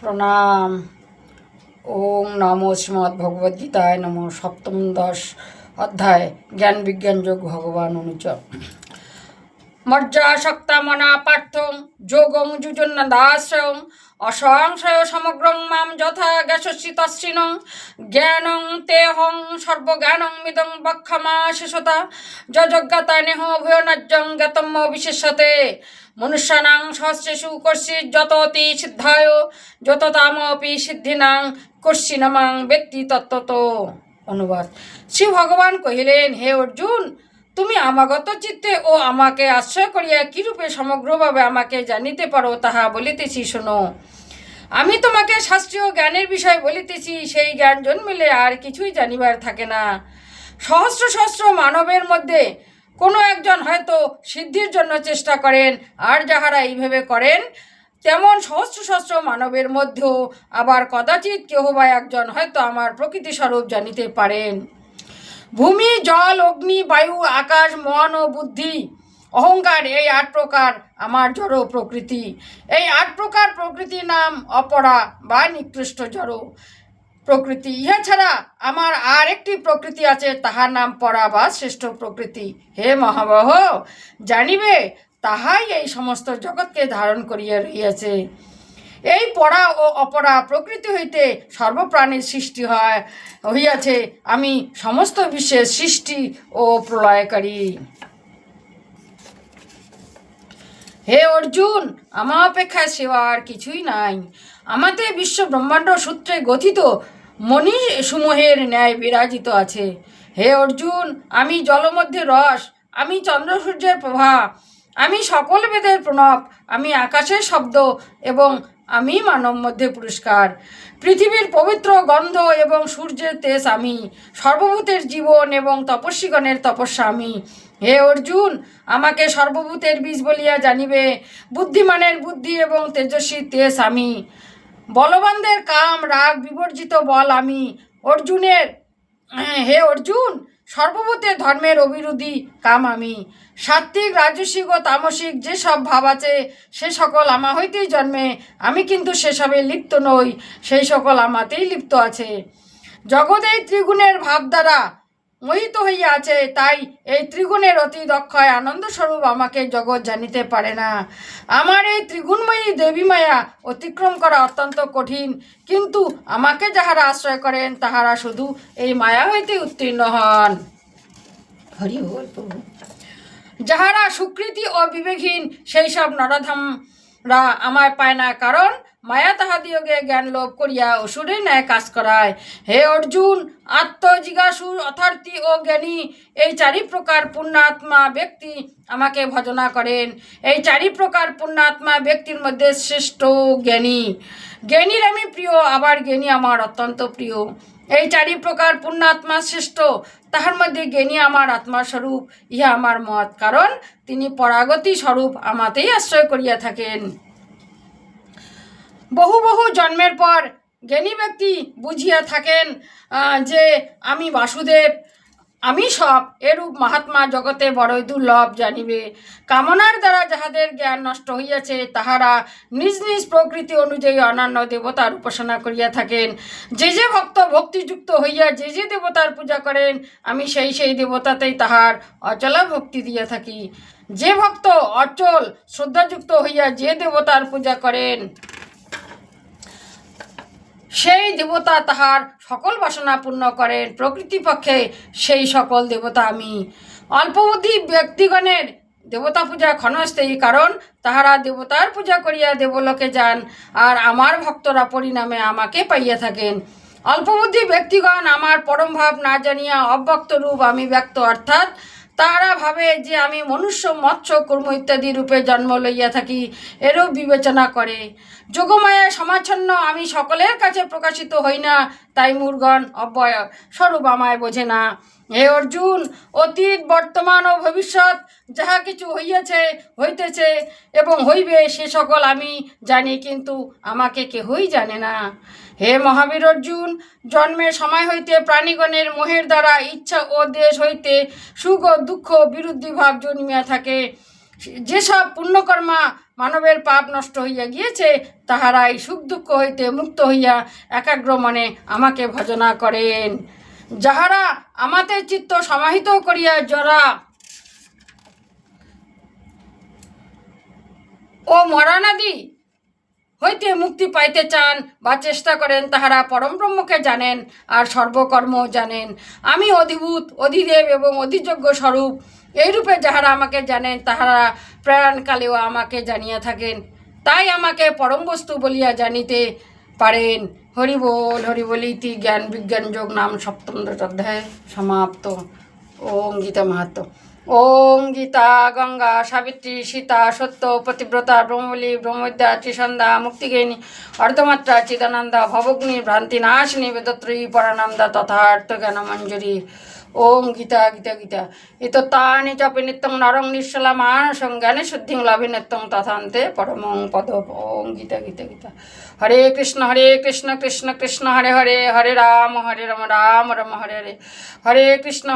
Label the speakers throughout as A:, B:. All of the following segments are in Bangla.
A: প্রণাম। ওং নমো শ্রীমদ্ ভগবদ্গীতায় নমো। সপ্তম দশ অধ্যায় জ্ঞান বিজ্ঞান যোগ ভগবান অনুচ মজ্জাসক্তা মনা পার্থং যোগং যুজন্নদাশ্রয়ং অসংশয় সমগ্রং মাম যথা জ্ঞাসস্যি তস্মিন্ জ্ঞানং তেহং সর্বজ্ঞানং মিদং বক্ষমাশেষতা যজ্ঞতা নেহ ভূয়নজ্জং জ্ঞাতম বিশেষ্যতে মনুষ্যানাং সহস্রেষু কর্ষিৎ যততি সিদ্ধায় যততামপি সিদ্ধিনাং কর্ষিণমাং ব্যক্তি তত্ত্বত। অনুবাদ। শ্রী ভগবান কহিলেন, হে অর্জুন, তুমি আমাগত চিত্তে ও আমাকে আশ্রয় করিয়া কিরূপে সমগ্রভাবে আমাকে জানিতে পারো তাহা বলিতেছি শোনো। আমি তোমাকে শাস্ত্রীয় জ্ঞানের বিষয় বলিতেছি, সেই জ্ঞান জন্মিলে আর কিছুই জানিবার থাকে না। সহস্র সহস্র মানবের মধ্যে কোনো একজন হয়তো সিদ্ধির জন্য চেষ্টা করেন, আর যাহারা এইভাবে করেন তেমন সহস্র সহস্র মানবের মধ্যেও আবার কদাচিৎ কেহ বা একজন হয়তো আমার প্রকৃতি স্বরূপ জানিতে পারেন। ভূমি, জল, অগ্নি, বায়ু, আকাশ, মন ও বুদ্ধি, অহংকার, এই 8 প্রকার আমার জড় প্রকৃতি। এই 8 প্রকার প্রকৃতির নাম অপরা বা নিকৃষ্ট জড় প্রকৃতি। ইহা ছাড়া আমার আর একটি প্রকৃতি আছে, তাহার নাম পরা বা শ্রেষ্ঠ প্রকৃতি। হে মহাবাহ, জানিবে তাহাই এই সমস্ত জগৎকে ধারণ করিয়া রহিয়াছে। এই পরা ও অপরা প্রকৃতি হইতে সর্বপ্রাণীর সৃষ্টি হইয়াছে। আমি সমস্ত বিশ্বের সৃষ্টি ও প্রলয়কারী। হে অর্জুন, আমা অপেক্ষা সেবা আর কিছুই নাই। আমাতে বিশ্ব ব্রহ্মাণ্ড সূত্রে গঠিত মণি সমূহের ন্যায় বিরাজিত আছে। হে অর্জুন, আমি জলমধ্যে রস, আমি চন্দ্র সূর্যের প্রভা, আমি সকল বেদের প্রণব, আমি আকাশের শব্দ এবং আমি মানব মধ্যে পুরস্কার। পৃথিবীর পবিত্র গন্ধ এবং সূর্যের তেজ আমি, সর্বভূতের জীবন এবং তপস্বীগণের তপস্যা আমি। হে অর্জুন, আমাকে সর্বভূতের বীজ বলিয়া জানিবে। বুদ্ধিমানের বুদ্ধি এবং তেজস্বী তেজ আমি, বলবানদের কাম রাগ বিবর্জিত বল আমি। হে অর্জুন, সর্বভূতের ধর্মের অবিরোধী কাম আমি। সাত্ত্বিক, রাজসিক ও তামসিক যে সব ভাব আছে সে সকল আমা হইতেই জন্মে। আমি কিন্তু সেসবে লিপ্ত নই, সেই সকল আমাতেই লিপ্ত আছে। জগৎ এই ত্রিগুণের ভাব দ্বারা মোহিত হইয়া আছে, তাই এই ত্রিগুণের অতি দক্ষয় আনন্দস্বরূপ আমাকে জগৎ জানিতে পারে না। আমার এই ত্রিগুণময়ী দেবী মায়া অতিক্রম করা অত্যন্ত কঠিন, কিন্তু আমাকে যাহারা আশ্রয় করেন তাহারা শুধু এই মায়া হইতে উত্তীর্ণ হন। হরি বল প্রভু। যাহারা সুকৃতি ও বিবেকহীন সেই সব নরধামরা আমায় পায় না, কারণ মায়া তাহাদিওকে জ্ঞান লোভ করিয়া অসুরের ন্যায় কাজ করায়। হে অর্জুন, আত্মজিজ্ঞাসু, অথার্থী ও জ্ঞানী, এই 4 প্রকার পুণ্যাত্মা ব্যক্তি আমাকে ভজনা করেন। এই 4 প্রকার পুণ্যাত্মা ব্যক্তির মধ্যে শ্রেষ্ঠ জ্ঞানী। জ্ঞানীর আমি প্রিয়, আবার জ্ঞানী আমার অত্যন্ত প্রিয়। এই 4 প্রকার পুণ্যাত্মা শ্রেষ্ঠ, তাহার মধ্যে জ্ঞানী আমার আত্মাস্বরূপ, ইহা আমার মত, কারণ তিনি পরাগতি স্বরূপ আমাতেই আশ্রয় করিয়া থাকেন। বহু বহু জন্মের পর জ্ঞানী ব্যক্তি বুঝিয়া থাকেন যে আমি বাসুদেব, আমি সব। এরূপ মহাত্মা জগতে বড়ই দুর্লভ জানিবে। কামনার দ্বারা যাহাদের জ্ঞান নষ্ট হইয়াছে তাহারা নিজ নিজ প্রকৃতি অনুযায়ী অন্যান্য দেবতার উপাসনা করিয়া থাকেন। যে যে ভক্ত ভক্তিযুক্ত হইয়া যে যে দেবতার পূজা করেন, আমি সেই সেই দেবতাতেই তাহার অচলা ভক্তি দিয়া থাকি। যে ভক্ত অচল শ্রদ্ধাযুক্ত হইয়া যে দেবতার পূজা করেন, সেই দেবতা তাহার সকল বাসনা পূর্ণ করেন। প্রকৃতিপক্ষে সেই সকল দেবতা আমি। অল্পবুদ্ধি ব্যক্তিগণের দেবতা পূজা ক্ষণস্থায়ী, কারণ তাহারা দেবতার পূজা করিয়া দেবলোকে যান, আর আমার ভক্তরা পরিণামে আমাকে পাইয়া থাকেন। অল্পবুদ্ধি ব্যক্তিগণ আমার পরম ভাব না জানিয়া অব্যক্ত রূপ আমি ব্যক্ত, অর্থাৎ তাহারা ভাবে যে আমি মনুষ্য, মৎস্য, কুর্ম ইত্যাদি রূপে জন্ম লইয়া থাকি, এরূপ বিবেচনা করে। যোগমায়া সমাচ্ছন্ন আমি সকলের কাছে প্রকাশিত হই না, তাই মূঢ়গণ অব্যয় স্বরূপ আমায় বোঝে না। হে অর্জুন, অতীত, বর্তমান ও ভবিষ্যৎ যাহা কিছু হইয়াছে, হইতেছে এবং হইবে সে সকল আমি জানি, কিন্তু আমাকে কেহই জানে না। হে মহাবীর অর্জুন, জন্মের সময় হইতে প্রাণীগণের মোহের দ্বারা ইচ্ছা ও দেশ হইতে সুখ ও দুঃখ বিরুদ্ধি ভাব জন্মিয়া থাকে। যেসব পুণ্যকর্মা মানবের পাপ নষ্ট হইয়া গিয়েছে, তাহারাই সুখ দুঃখ হইতে মুক্ত হইয়া একাগ্র মনে আমাকে ভজনা করেন। যাহারা আমাতে চিত্ত সমাহিত করিয়া জরা ও মরণাদি হইতে মুক্তি পাইতে চান বা চেষ্টা করেন, তাহারা পরম ব্রহ্মকে জানেন আর সর্বকর্ম জানেন। আমি অধিভূত, অধিদেব এবং অধিযোগ্য স্বরূপ, এইরূপে যাহারা আমাকে জানেন, তাহারা প্রয়াণকালেও আমাকে জানিয়া থাকেন, তাই আমাকে পরম বস্তু বলিয়া জানিতে পারেন। হরি বল ইতি জ্ঞান বিজ্ঞান যোগ নাম সপ্তম অধ্যায় সমাপ্ত। ওম গীতা মাহাত্ম্য। ওম গীতা গঙ্গা সাবিত্রী সীতা সত্য পতিব্রতা ব্রহ্মবলী ব্রহ্মবিদ্যা ত্রিসন্ধ্যা মুক্তিজ্ঞানী অর্ধমাত্রা চিদানন্দা ভবগ্নি ভ্রান্তি নাশিনী বেদত্রয়ী পরানন্দা তথার্থ জ্ঞান মঞ্জুরি। ওম গীতা গীতা গীতা এতত্তানি চাপি নিত্যং নরং নিঃশলা মানসং জ্ঞানে শুদ্ধিং লাভে নিত্যং তথান্তে পরমং পদ। ওম গীতা গীতা গীতা। হরে কৃষ্ণ কৃষ্ণ কৃষ্ণ হরে হরে, হরে রাম রাম রাম হরে হরে। হরে কৃষ্ণ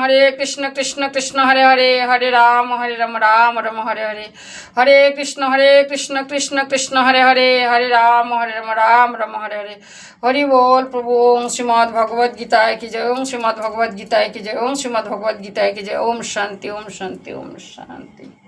A: কৃষ্ণ কৃষ্ণ হরে হরে, হরে রাম রাম রাম হরে হরে। হরে কৃষ্ণ কৃষ্ণ কৃষ্ণ হরে হরে, হরে রাম রাম রাম হরে হরে। হরি बोल। प्रभु ओम श्रीमद् भगवद गीता की जय। ओम श्रीमद् भगवद गीता की जय। ओम श्रीमद् भगवद गीता की जय। ओम शांति ओम शांति ओम शांति।